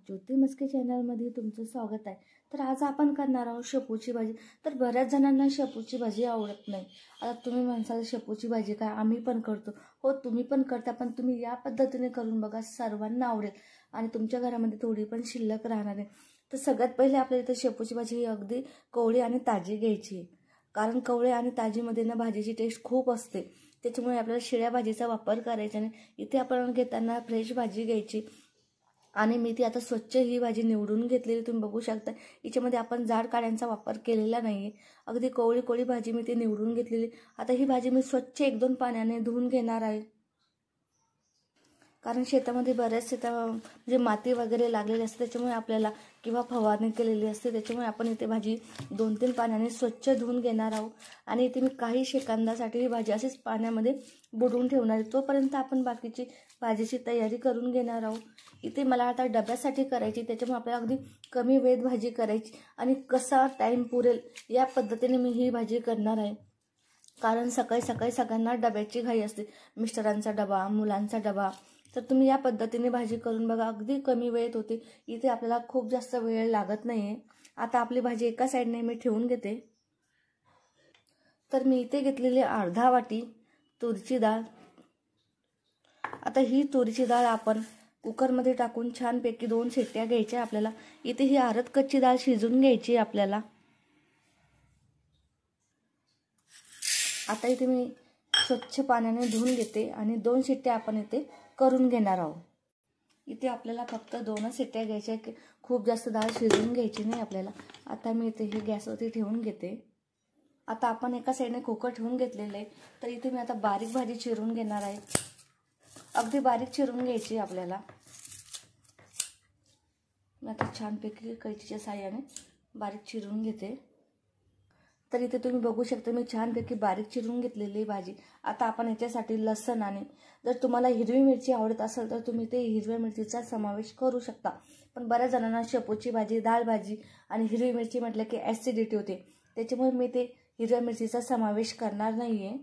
ज्योती मस्के चॅनलमध्ये तुमचं स्वागत आहे। तर आज आपण करणार आहोत शेपूची भाजी। तर बऱ्याच जणांना शेपूची भाजी आवडत नाही। आता तुम्ही म्हणसाल शेपूची भाजी काय, आम्ही पण करतो। हो, तुम्ही पण करता, पण तुम्ही या पद्धतीने करून बघा, सर्वांना आवडेल आणि तुमच्या घरामध्ये थोडी पण शिल्लक राहणार नाही। तर सगळ्यात पहिले आपल्याला इथे शेपूची भाजी ही अगदी कोवळी आणि ताजी घ्यायची आहे, कारण कोवळी आणि ताजीमध्ये ना भाजीची टेस्ट खूप असते। त्याच्यामुळे आपल्याला शिळ्या भाजीचा वापर करायचा नाही। इथे आपण घेताना फ्रेश भाजी घ्यायची आणि मी ती आता स्वच्छ ही भाजी निवडून घेतलेली तुम्ही बघू शकता। याच्यामध्ये आपण जाड काड्यांचा वापर केलेला नाहीये, अगदी कोवळी कोवळी भाजी मी ती निवडून घेतलेली। आता ही भाजी मी स्वच्छ 1-2 पाण्याने धुवून घेणार आहे, कारण शेतामध्ये बऱ्याच म्हणजे माती वगैरे लागलेली असते, त्याच्यामुळे आपल्याला किंवा फवारणी केलेली असते, त्याच्यामुळे आपण इथे भाजी 2-3 पाण्याने स्वच्छ धुवून घेणार आहोत। आणि इथे मी काही सेकंदासाठी ही भाजी अशीच पाण्यामध्ये बुडवून ठेवणार आहे, तोपर्यंत आपण बाकीची भाजीची तयारी करून घेणार आहोत। इथे मला आता डब्यासाठी करायची, त्याच्यामुळे आपल्याला अगदी कमी वेळेत भाजी करायची आणि कसा टाइम पुरेल या पद्धतीने मी ही भाजी करणार आहे, कारण सकाळी सकाळी सगळ्यांना डब्याची घाई असते, मिस्टरांचा डबा, मुलांचा डबा। तर तुम्ही या पद्धतीने भाजी करून बघा, अगदी कमी वेळेत होते। इथे आपल्याला खूप जास्त वेळ लागत नाहीये। आता आपली भाजी एका साईडने मी ठेवून घेते। तर मी इथे घेतलेली अर्धा वाटी तुरीची डाळ। आता ही तुरीची डाळ आपण कुकरमध्ये टाकून छानपैकी 2 शिट्ट्या घ्यायच्या आपल्याला। इथे ही अर्ध कच्ची डाळ शिजून घ्यायची आपल्याला। आता इथे मी स्वच्छ पाण्याने धुवून घेते आणि 2 शिट्ट्या आपण इथे करून घेणार आहोत। इथे आपल्याला फक्त 2 शिट्ट्या घ्यायच्या, खूप जास्त डाळ शिजवून घ्यायची नाही आपल्याला। आता मी इथे हे गॅसवरती ठेवून घेते। आता आपण एका साईडने कुकर ठेवून घेतलेले आहे, तर इथे मी आता बारीक भाजी चिरून घेणार आहे, अगदी बारीक चिरून घ्यायची आपल्याला। मी आता छानपैकी कैचीच्या साहाय्याने बारीक चिरून घेते। तर इथे तुम्ही बघू शकता मी छानपैकी बारीक चिरून घेतलेली भाजी। आता आपण याच्यासाठी लसण आणि जर तुम्हाला हिरवी मिरची आवडत असेल तर तुम्ही ते हिरव्या मिरचीचा समावेश करू शकता, पण बऱ्याच जणांना शेपूची भाजी, डाळ भाजी आणि हिरवी मिरची म्हटलं की ॲसिडिटी होते, त्याच्यामुळे मी ते हिरव्या मिरचीचा समावेश करणार नाहीये।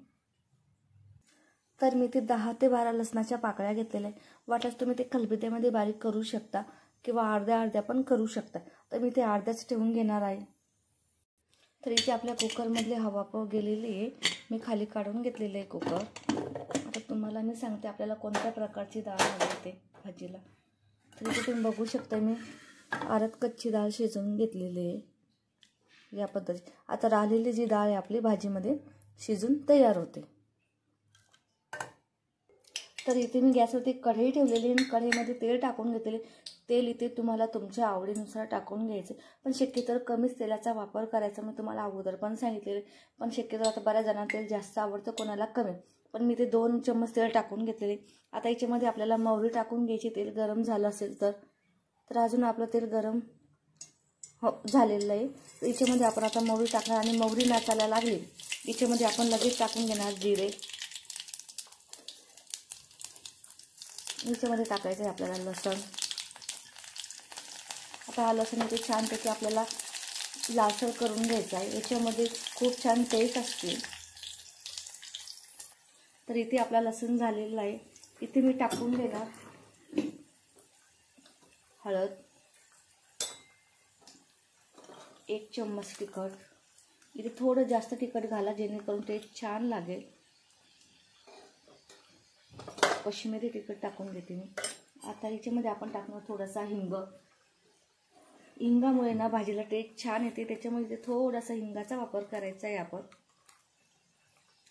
तर मी ते 10 ते 12 लसणाच्या पाकळ्या घेतलेल्या आहे। वाटल्यास तुम्ही ते खलबत्त्यामध्ये बारीक करू शकता किंवा अर्ध्या पण करू शकता, तर मी ते अर्ध्याच ठेवून घेणार आहे। तर इथे आपल्या कुकरमधली हवा गेलेली आहे, मी खाली काढून घेतलेलं आहे कुकर। आता तुम्हाला मी सांगते आपल्याला कोणत्या प्रकारची डाळ हवी ते भाजीला। तर इथे तुम्ही बघू शकता मी अर्ध कच्ची डाळ शिजवून घेतलेली आहे या पद्धतीने। आता राहिलेली जी डाळ आहे आपली भाजीमध्ये शिजून तयार होते। तर इथे मी गॅसवरती कढई ठेवलेली आणि कढईमध्ये तेल टाकून घेतलेले। तेल इथे तुम्हाला तुमच्या आवडीनुसार टाकून घ्यायचे, पण शक्यतो कमीच तेलाचा वापर करायचा, मी तुम्हाला अगोदर पण सांगितलेले। पण शक्यतो आता बऱ्याच जणांना तेल जास्त आवडतं, कोणाला कमी, पण मी ते 2 चम्मच तेल टाकून घेतलेले। आता याच्यामध्ये आपल्याला मोहरी टाकून घ्यायची, तेल गरम झालं असेल तर अजून आपलं तेल गरम झालेलं आहे। तर याच्यामध्ये आपण आता मोहरी टाकणार आणि मोहरी नाचायला लागली याच्यामध्ये आपण लगेच टाकून घेणार जिरे। याच्यामध्ये टाकायचं आहे आपल्याला लसण। आता हा लसूण इथे छानपैकी आपल्याला लालसर करून घ्यायचा आहे, याच्यामध्ये खूप छान टेस्ट असते। तर इथे आपला लसूण झालेला आहे, इथे मी टाकून देणार हळद, 1 चम्मच तिखट। इथे थोडं जास्त तिखट घाला जेणेकरून टेस्ट छान लागेल। कश्मीरी तिखट टाकून घेते मी। आता याच्यामध्ये आपण टाकणार थोडासा हिंग। हिंगामुळे ना भाजीला टेस्ट छान येते, त्याच्यामुळे इथे थोडासा हिंगाचा वापर करायचा आहे आपण,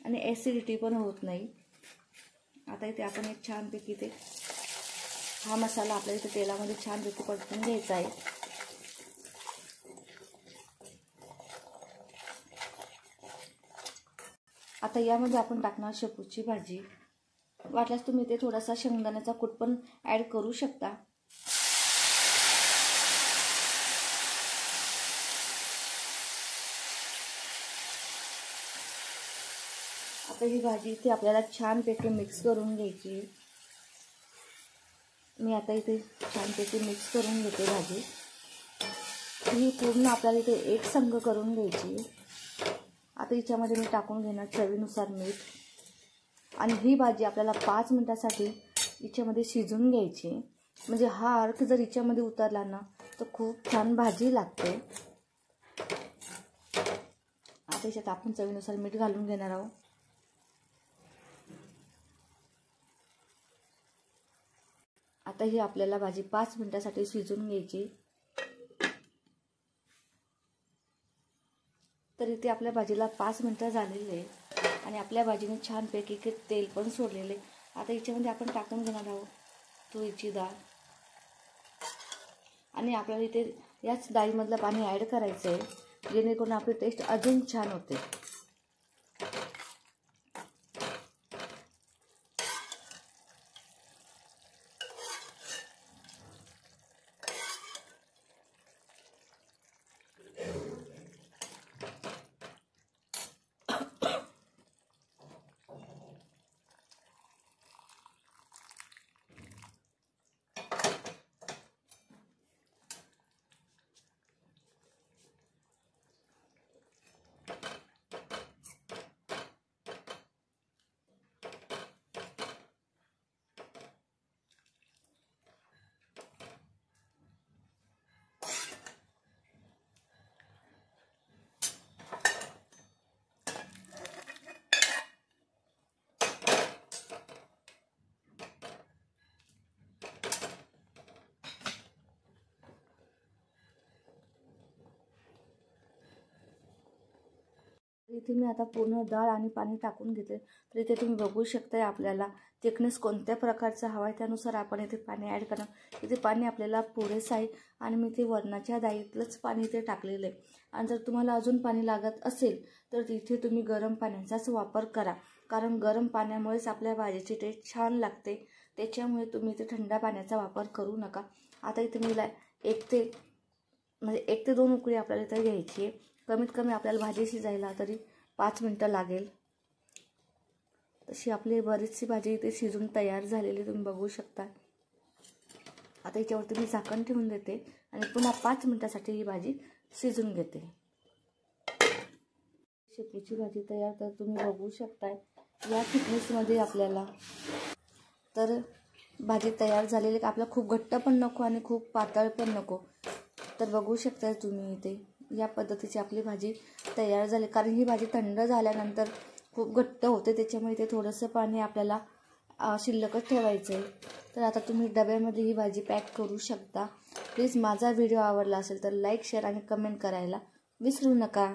आणि ॲसिडिटी पण होत नाही। आता इथे आपण एक छानपैकी ते हा मसाला आपल्या इथे तेलामध्ये छानपैकी परतून घ्यायचा आहे। आता यामध्ये आपण टाकणार शेपूची भाजी। वाटल्यास तुम्ही इथे थोडासा शेंगदाण्याचा कूट पण ॲड करू शकता। आता ही भाजी इथे आपल्याला छानपैकी मिक्स करून घ्यायची। मी आता इथे छानपैकी मिक्स करून घेते भाजी, ही पूर्ण आपल्याला इथे एक संघ करून घ्यायची। आता याच्यामध्ये मी टाकून घेणार चवीनुसार मीठ, आणि ही भाजी आपल्याला 5 मिनिटासाठी याच्यामध्ये शिजून घ्यायची। म्हणजे हा अर्क जर हिच्यामध्ये उतरला ना तर खूप छान भाजी लागते. आता याच्यात आपण चवीनुसार मीठ घालून घेणार आहोत. आता ही आपल्याला भाजी 5 मिनिटासाठी शिजवून घ्यायची. तर इथे आपल्या भाजीला 5 मिनिटं झालेली आहे आणि आपल्या भाजीने छानपैकी तेल पण सोडलेले. आता याच्यामध्ये आपण टाकून घेणार आहोत तुरीची डाळ आणि आपल्याला इथे याच डाळीमधलं पाणी ॲड करायचं आहे जेणेकरून आपली टेस्ट अजून छान होते. इथे मी आता पूर्ण डाळ आणि पाणी टाकून घेतले. तर इथे तुम्ही बघू शकताय आपल्याला थिकनेस कोणत्या प्रकारचा हवा आहे त्यानुसार आपण इथे पाणी ॲड करणार. इथे पाणी आपल्याला पुरेसं आहे आणि मी ते वरणाच्या डाळीतलंच पाणी इथे टाकलेलं आहे. आणि जर तुम्हाला अजून पाणी लागत असेल तर इथे तुम्ही गरम पाण्याचाच वापर करा, कारण गरम पाण्यामुळेच आपल्या भाजीची टेस्ट छान लागते. त्याच्यामुळे तुम्ही इथे थंड पाण्याचा वापर करू नका. आता इथे मी 1 ते 2 उकळी आपल्याला इथे घ्यायची आहे. कमीत कमी आपल्याला भाजी शिजायला तरी 5 मिनिटं लागेल. तशी आपली बरीचशी भाजी इथे शिजून तयार झालेली तुम्ही बघू शकता. आता याच्यावरती मी झाकण ठेवून देते आणि पुन्हा 5 मिनिटासाठी ही भाजी शिजून घेते. शेपूची भाजी तयार तर तुम्ही बघू शकताय या थिकनेसमध्ये आपल्याला. तर भाजी तयार झालेली आपल्याला खूप घट्ट पण नको आणि खूप पातळ पण नको. तर बघू शकताय तुम्ही इथे या पद्धतीची आपली भाजी तयार झाली. कारण ही भाजी थंड झाल्यानंतर खूप घट्ट होते, त्याच्यामुळे इथे थोडंसं पाणी आपल्याला शिल्लकच ठेवायचं आहे. तर आता तुम्ही डब्यामध्ये ही भाजी पॅक करू शकता. प्लीज माझा व्हिडिओ आवडला असेल तर लाईक, शेअर आणि कमेंट करायला विसरू नका.